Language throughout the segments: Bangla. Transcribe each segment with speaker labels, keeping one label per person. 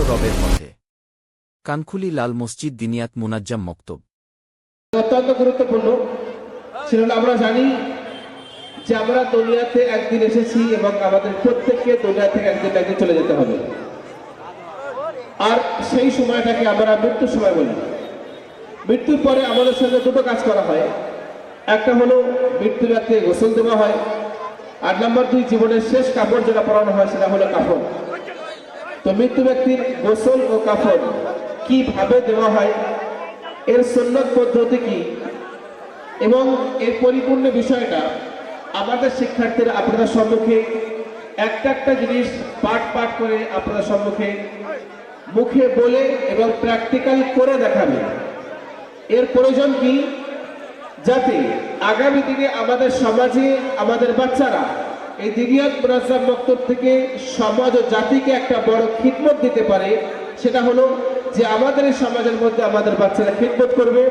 Speaker 1: রবের পথে। কানখুলি লাল মসজিদ দিনিয়াত মুনাজ্জাম মক্তব।
Speaker 2: অত্যন্ত গুরুত্বপূর্ণ সেটা আমরা জানি যে আমরা দুনিয়াতে একদিন এসেছি এবং আমাদের প্রত্যেককে দুনিয়া থেকে একদিন একদিন চলে যেতে হবে। আর সেই সময়টাকে আমরা মৃত্যুর সময় বলি। মৃত্যুর পরে আমাদের সঙ্গে দুটো কাজ করা হয়। একটা হলো মৃত্যু রাতে গোসল দেওয়া হয়, আর নাম্বার 2 জীবনের শেষ কাপড় যেটা পরানো হয় সেটা হলো কাফন। তো মৃত্যু ব্যক্তির গোসল ও কাফন কিভাবে দেওয়া হয়, এর সুন্নত পদ্ধতি কি এবং এর পরিপূর্ণ বিষয়টা আমাদের শিক্ষার্থীরা আপনাদের সম্মুখে একটা একটা জিনিস পাঠ পাঠ করে আপনাদের সম্মুখে মুখে বলে এবং প্র্যাকটিক্যাল করে দেখাবে। এর প্রয়োজন কি, যাতে আগামী দিনে আমাদের সমাজে আমাদের বাচ্চারা এই দিনিয়াত মুনাজ্জাম মক্তব থেকে সমাজ ও জাতিকে একটা বড় খিদমত দিতে পারে। সেটা হলো যে আমাদের এই সমাজের মধ্যে আমাদের বাচ্চারা খিদমত করবে।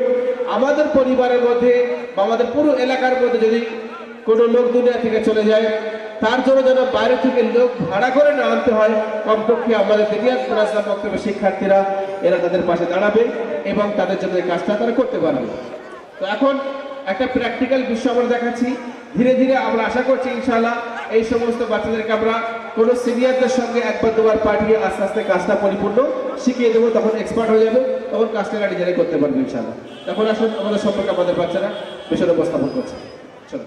Speaker 2: আমাদের পরিবারের মধ্যে বা আমাদের পুরো এলাকার মধ্যে যদি কোনো লোক দুনিয়া থেকে চলে যায়, তার জন্য যেন বাইরে থেকে লোক ভাড়া করে না আনতে হয়, কমপক্ষে আমাদের দিনিয়াত মুনাজ্জাম মক্তবের শিক্ষার্থীরা এরা তাদের পাশে দাঁড়াবে এবং তাদের জন্য এই কাজটা তারা করতে পারবে। তো এখন একটা প্র্যাকটিক্যাল বিষয় আমরা দেখাচ্ছি। ধীরে ধীরে আমরা আশা করছি ইনশাআল্লাহ এই সমস্ত বাচ্চাদেরকে আমরা কোনো সিনিয়রদের সঙ্গে একবার দুবার পাঠিয়ে আস্তে আস্তে কাজটা পরিপূর্ণ শিখিয়ে দেবো। তখন এক্সপার্ট হয়ে যাবে, তখন কাজটা নিজেরাই করতে পারবে ইনশাআল্লাহ। তখন আসুন আমাদের সম্পর্কে আমাদের বাচ্চারা বিষয়টা উপস্থাপন করছে। চলো।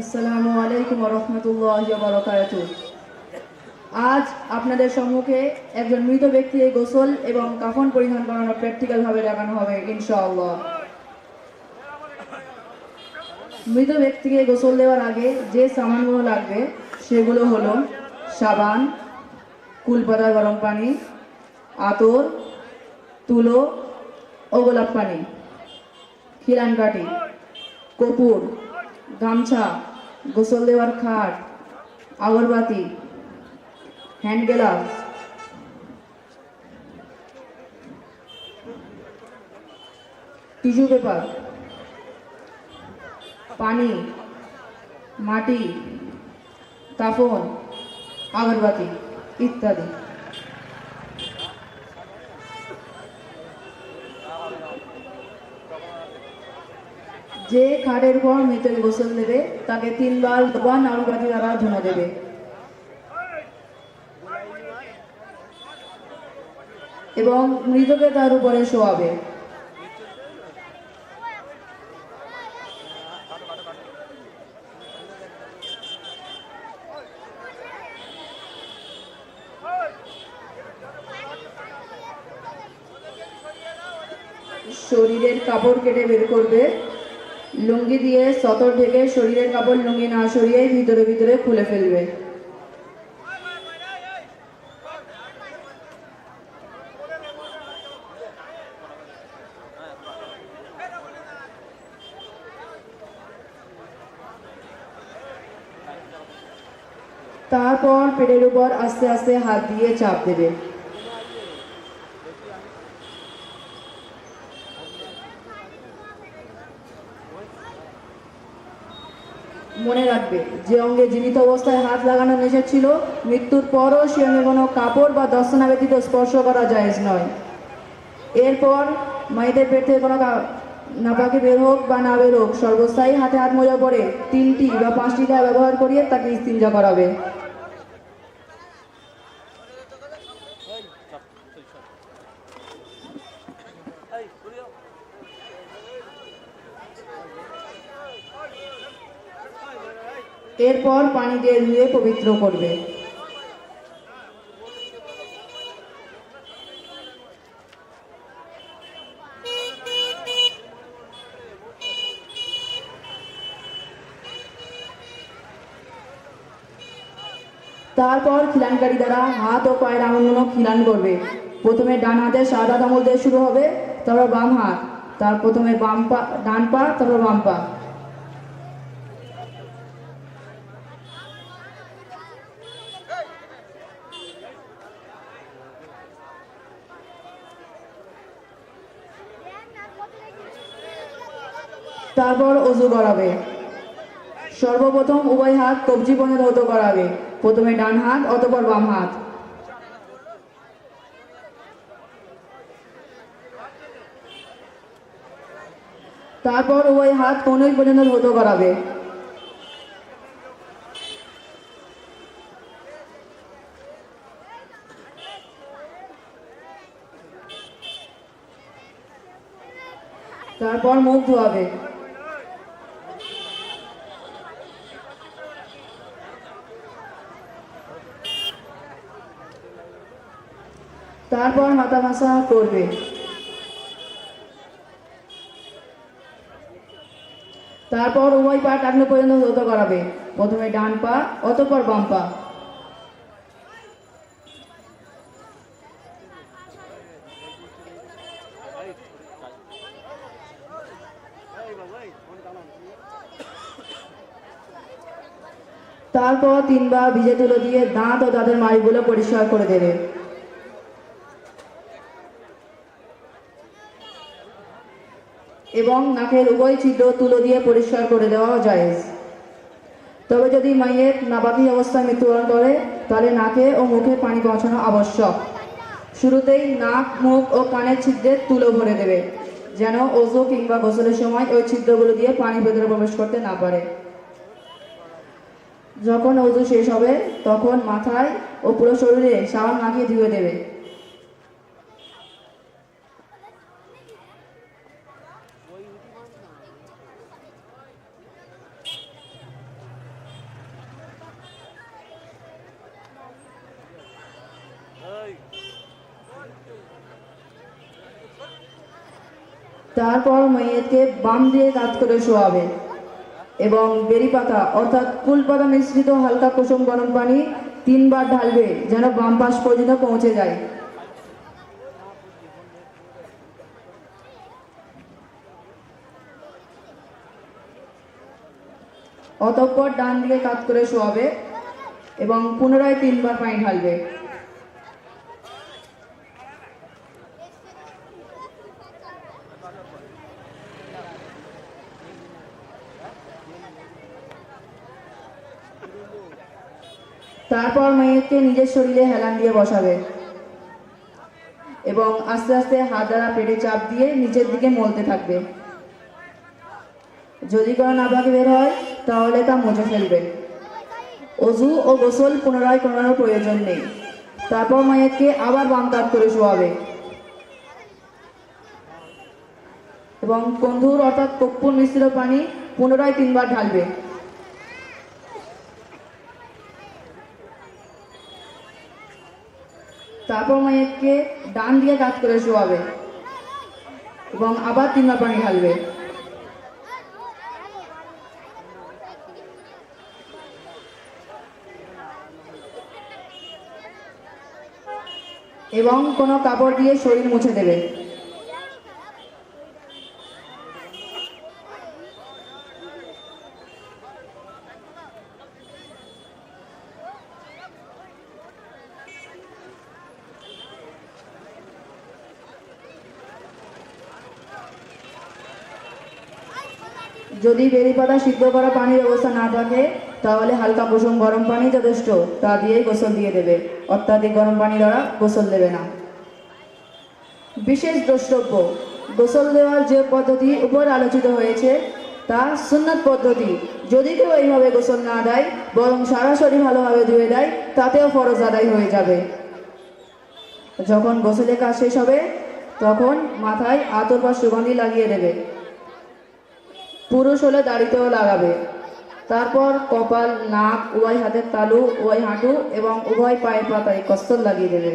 Speaker 3: আসসালামু আলাইকুম ওয়া রাহমাতুল্লাহি ওয়া বারাকাতুহু। আজ আপনাদের সম্মুখে একজন মৃত ব্যক্তিকে গোসল এবং কাফন পরিধান করানো প্র্যাকটিক্যাল ভাবে দেখানো হবে ইনশাআল্লাহ। মৃত ব্যক্তিকে গোসল দেওয়ার আগে যে সামানগুলো লাগবে সেগুলো হলো সাবান, কুলপাতা গরম পানি, আতর, তুলো ও গোলাপ পানি, খিলান কাঠি, কপুর, গামছা, গোসল দেওয়ার খাট, আগরবাতি, হ্যান্ড গ্লাভস, টিস্যু পেপার, পানি, মাটি, কাফন, আগরবাতি ইত্যাদি। যে খাটের পর মৃতের গোসল দেবে তাকে 3 বার ভগবান আগরবাতি দ্বারা ধুনো দেবে। এবং মৃতকে তার উপরে শোয়াবে। শরীরের কাপড় কেটে বের করবে। লুঙ্গি দিয়ে সতর ঢেকে শরীরের কাপড় লুঙ্গি না সরিয়ে ভিতরে ভিতরে খুলে ফেলবে। তারপর পেটের উপর আস্তে আস্তে হাত দিয়ে চাপ দেবে। মনে রাখবে, যে অঙ্গে জীবিত অবস্থায় হাত লাগানো নিষেধ ছিল, মৃত্যুর পরও সে অঙ্গে কোনো কাপড় বা দস্তানা ব্যতীত স্পর্শ করা জায়েজ নয়। এরপর মায়েদের পেট থেকে কোনো নাপাকি বের হোক বা না বের হোক, সর্বস্থায়ী হাতে হাত মোজা পরে 3টি বা 5টি গায়ে ব্যবহার করিয়ে তাকে ইস্তিনজা করাবে। এরপর পানি দিয়ে ধুয়ে পবিত্র করবে। তারপর খিলানকারী দ্বারা হাত ও পায়ের আঙুলগুলো খিলান করবে। প্রথমে ডান হাতে শাহাদাত আঙুল দিয়ে শুরু হবে, তারপর বাম হাত, তার প্রথমে বাম পা, ডান পা, তারপর বাম পা। তারপর ওযু করাবে। সর্বপ্রথম উভয় হাত কবজি পর্যন্ত ধৌত করাবে। প্রথমে ডান হাত, অতঃপর বাম হাত, তারপর উভয় হাত কনুই পর্যন্ত ধৌত করাবে। তারপর মুখ ধোয়াবে। তারপর মাথা মাসা করবে। তারপর উভয় পা টাকনো পর্যন্ত ধৌত করাবে, প্রথমে ডান পা অতঃপর বাম পা। তারপর 3 বার ভিজে তুলো দিয়ে দাঁত ও দাঁতের মাড়িগুলো পরিষ্কার করে দেবে। এবং নাকের উভয় ছিদ্র তুলো দিয়ে পরিষ্কার করে দেওয়া জায়েজ। তবে যদি মাইয়েত নাবালিগ অবস্থায় মৃত্যুবরণ করে তাহলে নাকে ও মুখে পানি পৌঁছানো আবশ্যক। শুরুতেই নাক, মুখ ও কানের ছিদ্রে তুলো ভরে দেবে, যেন ওযু কিংবা গোসলের সময় ওই ছিদ্রগুলো দিয়ে পানি ভেতরে প্রবেশ করতে না পারে। যখন ওযু শেষ হবে তখন মাথায় ও পুরো শরীরে সাবান মাখিয়ে ধুয়ে দেবে। তারপর মাইয়াতকে বাম দিয়ে কাত করে শোয়াবে এবং বেরি পাতা অর্থাৎ কুল পাতা মিশ্রিত হালকা কুসুম গরম পানি 3 বার ঢালবে, যেন বাম পাশ পর্যন্ত পৌঁছে যায়। অতঃপর ডান দিকে কাত করে শোয়াবে এবং পুনরায় 3 বার পানি ঢালবে। তারপর মেয়েকে নিজের শরীরে হেলান দিয়ে বসাবে এবং আস্তে আস্তে হাত দ্বারা পেটে চাপ দিয়ে নিচের দিকে মলতে থাকবে। যদি কোনো নাপাকি বের হয় তাহলে তা মুছে ফেলবে। ওযু ও গোসল পুনরায় করার প্রয়োজন নেই। তারপর মায়েরকে আবার বাম কাত করে শোয়াবে এবং কন্ধুর অর্থাৎ কর্পূর মিশ্রিত পানি পুনরায় 3 বার ঢালবে। তারপর মায়েরকে ডান দিকে কাত করে শোয়াবে এবং আবার 3 বার পানি ঢালবে। এবং কোনো কাপড় দিয়ে শরীর মুছে দেবে। যদি বেরি পাতা সিদ্ধ করা পানির ব্যবস্থা না থাকে তাহলে হালকা কুসুম গরম পানি যথেষ্ট, তা দিয়েই গোসল দিয়ে দেবে। অত্যাধিক গরম পানি দ্বারা গোসল দেবে না। বিশেষ দ্রষ্টব্য, গোসল দেওয়ার যে পদ্ধতি উপর আলোচিত হয়েছে তা সুন্নাত পদ্ধতি। যদি কেউ এইভাবে গোসল না দেয় বরং সরাসরি ভালোভাবে ধুয়ে দেয় তাতেও ফরজ আদায় হয়ে যাবে। যখন গোসলের কাজ শেষ হবে তখন মাথায় আতর বা সুগন্ধি লাগিয়ে দেবে। পুরুষ হলে দাড়িতেও লাগাবে। তারপর কপাল, নাক, উভয় হাতের তালু, উভয় হাঁটু এবং উভয় পায়ের পাতায় কস্তর লাগিয়ে দেবে।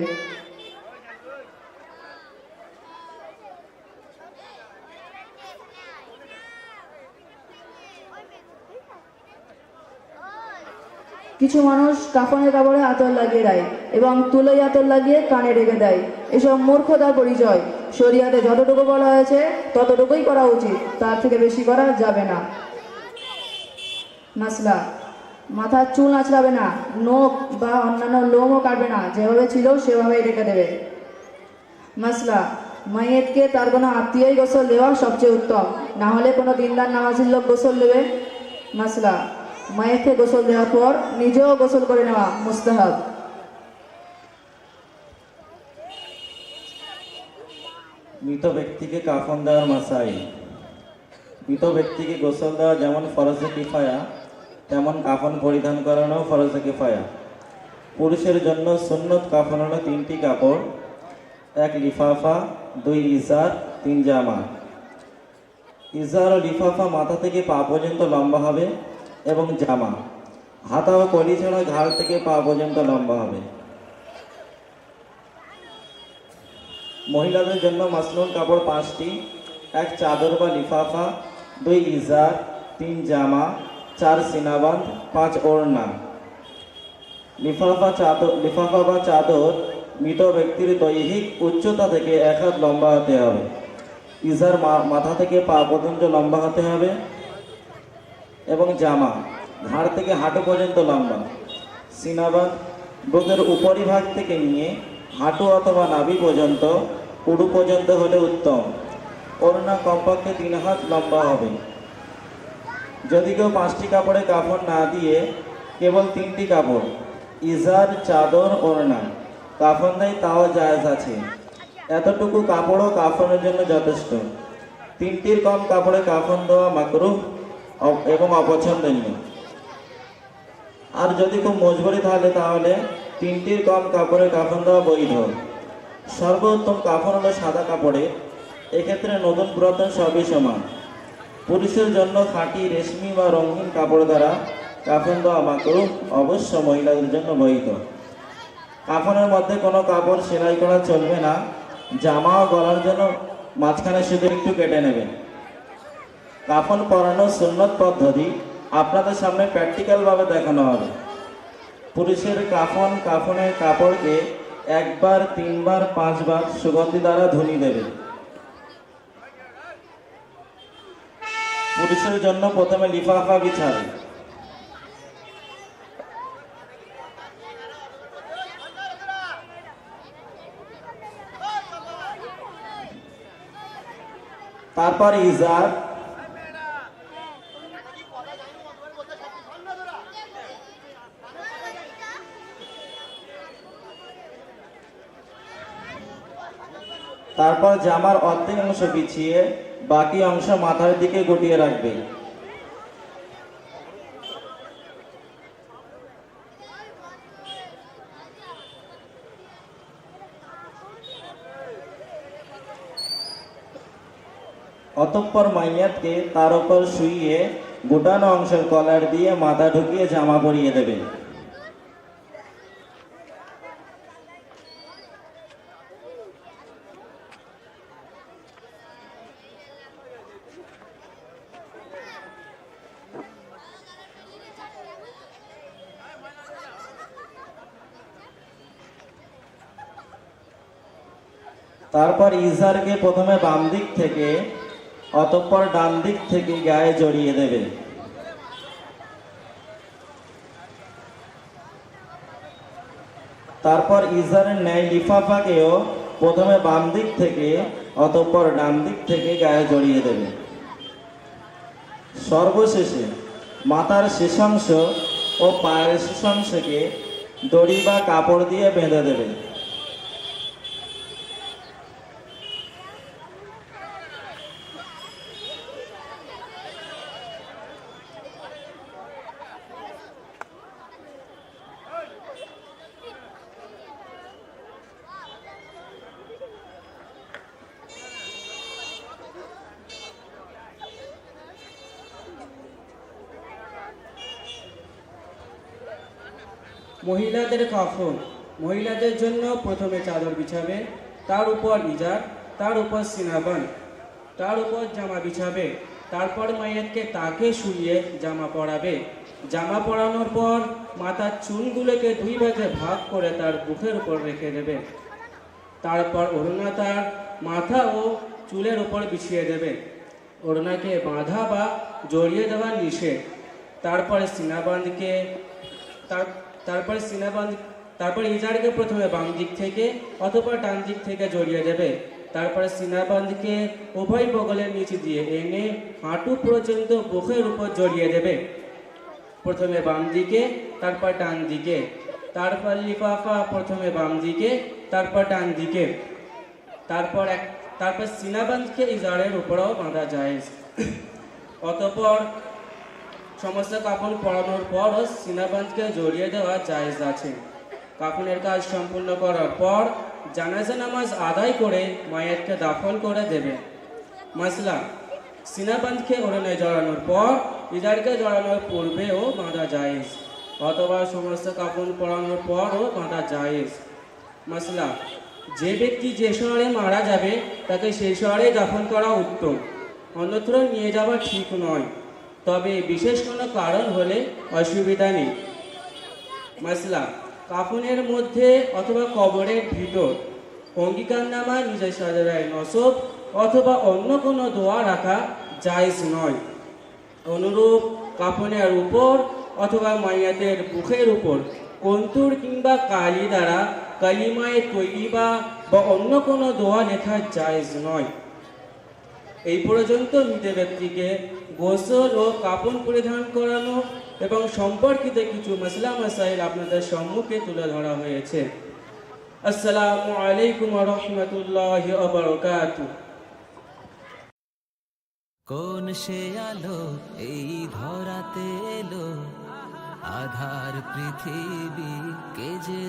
Speaker 3: কিছু মানুষ কাফনের কাপড়ে আতর লাগিয়ে দেয় এবং তুলোই আতর লাগিয়ে কানে রেখে দেয়। এসব মূর্খতার পরিচয়। শরিয়াতে যতটুকু বলা হয়েছে ততটুকুই করা উচিত, তার থেকে বেশি করা যাবে না। মাসলা, মাথার চুল আঁচড়াবে না, নখ বা অন্যান্য লোমও কাটবে না, যেভাবে ছিল সেভাবেই রেখে দেবে। মাসলা, মাইয়েতকে তার কোনো আত্মীয়ই গোসল দেওয়া সবচেয়ে উত্তম, না হলে কোনো দিনদার নামাজির লোক গোসল দেবে। মাসলা, মায়েরকে গোসল দেওয়ার পর নিজেও গোসল করে নেওয়া মুস্তাহাব।
Speaker 4: মৃত ব্যক্তিকে কাফন দেওয়ার মাসাইল। মৃত ব্যক্তিকে গোসল দেওয়া যেমন ফরজে কিফায়া, তেমন কাফন পরিধান করানো ফরজে কিফায়া। পুরুষের জন্য সুন্নত কাফন হলো 3টি কাপড়: 1 লিফাফা, 2 ইজার, 3 জামা। ইজার ও লিফাফা মাথা থেকে পা পর্যন্ত লম্বা হবে এবং জামা হাতা ও কলি ছাড়া ঘাড় থেকে পা পর্যন্ত লম্বা হবে। মহিলাদের জন্য মাসনুন কাপড় 5টি: 1 চাদর বা লিফাফা, 2 ইজার, 3 জামা, 4 সিনাবান্ধ, 5 ওড়না। লিফাফা বা চাদর মৃত ব্যক্তির দৈহিক উচ্চতা থেকে 1 হাত লম্বা হতে হবে। ইজার মাথা থেকে পা পর্যন্ত লম্বা হতে হবে এবং জামা ঘাড় থেকে হাঁটু পর্যন্ত লম্বা। সিনাবান্ধ বুকের উপরিভাগ থেকে নিয়ে হাঁটু অথবা নাভি পর্যন্ত, উড়ু পর্যন্ত হলে উত্তম। ওড়না কমপক্ষে 3 হাত লম্বা হবে। যদি কেউ 5টি কাপড়ে কাফন না দিয়ে কেবল 3টি কাপড় ইজার, চাদর, ওড়না কাফন দেয়, তাও জায়েজ আছে। এতটুকু কাপড়ও কাফনের জন্য যথেষ্ট। 3টির কম কাপড়ে কাফন দেওয়া মাকরুহ এবং অপছন্দনীয়। আর যদি খুব মজবুরি থাকে তাহলে 3টির কম কাপড়ে কাফন দেওয়া বৈধ। সর্বোত্তম কাফন হলো সাদা কাপড়ে। এক্ষেত্রে নতুন পুরাতন সবই সমান। পুরুষের জন্য খাঁটি রেশমি বা রঙিন কাপড় দ্বারা কাফন দেওয়া মাকরুহ, অবশ্য মহিলাদের জন্য বৈধ। কাফনের মধ্যে কোনো কাপড় সেলাই করা চলবে না। জামা ও গলার জন্য মাঝখানে শুধু একটু কেটে নেবেন। কাফন পরানো সুন্নত পদ্ধতি আপনাদের সামনে প্র্যাকটিক্যালভাবে দেখানো হবে। পুরুষের কাফনের কাপড়কে 1 বার, 3 বার, 5 বার সুগন্ধি দ্বারা ধুনি দেবে। পুরুষের জন্য প্রথমে লিফাফা বিছাবে। তারপর ইজার, তারপর জামার অর্ধেক অংশ বিছিয়ে বাকি অংশ মাথার দিকে গুটিয়ে রাখবে। অতঃপর মাইয়াতকে তার উপর শুইয়ে গোটানো অংশের কলার দিয়ে মাথা ঢুকিয়ে জামা পরিয়ে দেবে। তারপর ইজারকে প্রথমে বাম দিক থেকে অতঃপর ডান দিক থেকে গায়ে জড়িয়ে দেবে। তারপর ইজারের ন্যায় লিফাফাকেও প্রথমে বাম দিক থেকে অতঃপর ডান দিক থেকে গায়ে জড়িয়ে দেবে। সর্বশেষে মাথার শেষাংশ ও পায়ের শেষাংশকে দড়ি বা কাপড় দিয়ে বেঁধে দেবে।
Speaker 5: মহিলাদের কাফন। মহিলাদের জন্য প্রথমে চাদর বিছাবে, তার উপর ইজার, তার উপর সিনাবান, তার উপর জামা বিছাবে। তারপর মাইয়াতকে তাকে শুইয়ে জামা পরাবে। জামা পরানোর পর মাথার চুলগুলোকে 2 ভাগে ভাগ করে তার বুকের উপর রেখে দেবে। তারপর ওড়না তার মাথা ও চুলের উপর বিছিয়ে দেবে। ওড়নাকে বাঁধা বা জড়িয়ে দেওয়া নিষেধ। তারপরে তারপর ইজারকে প্রথমে বাম দিক থেকে অথবা ডান দিক থেকে জড়িয়ে দেবে। তারপরে সিনাবান্ধকে উভয় বগলের নিচে দিয়ে এনে হাঁটু পর্যন্ত বুকের উপর জড়িয়ে দেবে। প্রথমে বাম দিকে, তারপর ডান দিকে। তারপর লিফাফা প্রথমে বাম দিকে, তারপর ডান দিকে। তারপর সিনাবান্ধকে ইজারের উপরেও বাঁধা যায়। অতঃপর সমস্ত কাপড় পরানোর পরও সিনাবান্ধকে জড়িয়ে দেওয়া জায়েজ আছে। কাফনের কাজ সম্পূর্ণ করার পর জানাজা নামাজ আদায় করে মায়েতকে দাফন করে দেবে। মাসলা, সিনাবান্ধকে ওড়নায় জড়ানোর পর ইজারকে জড়ানোর পূর্বেও বাঁধা জায়েজ, অথবা সমস্ত কাপড় পরানোর পরও বাঁধা জায়েজ। মাসলা, যে ব্যক্তি যে শহরে মারা যাবে তাকে সেই শহরেই দাফন করা উত্তম, অন্যত্র নিয়ে যাওয়া ঠিক নয়, তবে বিশেষ কোনো কারণ হলে অসুবিধা নেই। মাসলা, কাফনের মধ্যে অথবা কবরের ভিতর অঙ্গীকারনামা, নিজের সাজারায় নসব অথবা অন্য কোনো দোয়া রাখা জায়েজ নয়। অনুরূপ কাফনের উপর অথবা মাইয়াতের বুকের উপর কন্তুর কিংবা কালি দ্বারা কালিমায়ে তৈয়িবা বা অন্য কোনো দোয়া লেখা জায়েজ নয়। এই পর্যন্ত মৃত ব্যক্তিকে গোসল ও কাফন পরিধান করানো এবং সম্পর্কিত কিছু মাসলা মাসাইল আপনাদের সম্মুখে তুলে ধরা হয়েছে। আসসালামু আলাইকুম ওয়া রাহমাতুল্লাহি ওয়া বারাকাতুহু।
Speaker 6: কোন সে আলো এই ধরাতে এলো, আধার পৃথিবী কে যে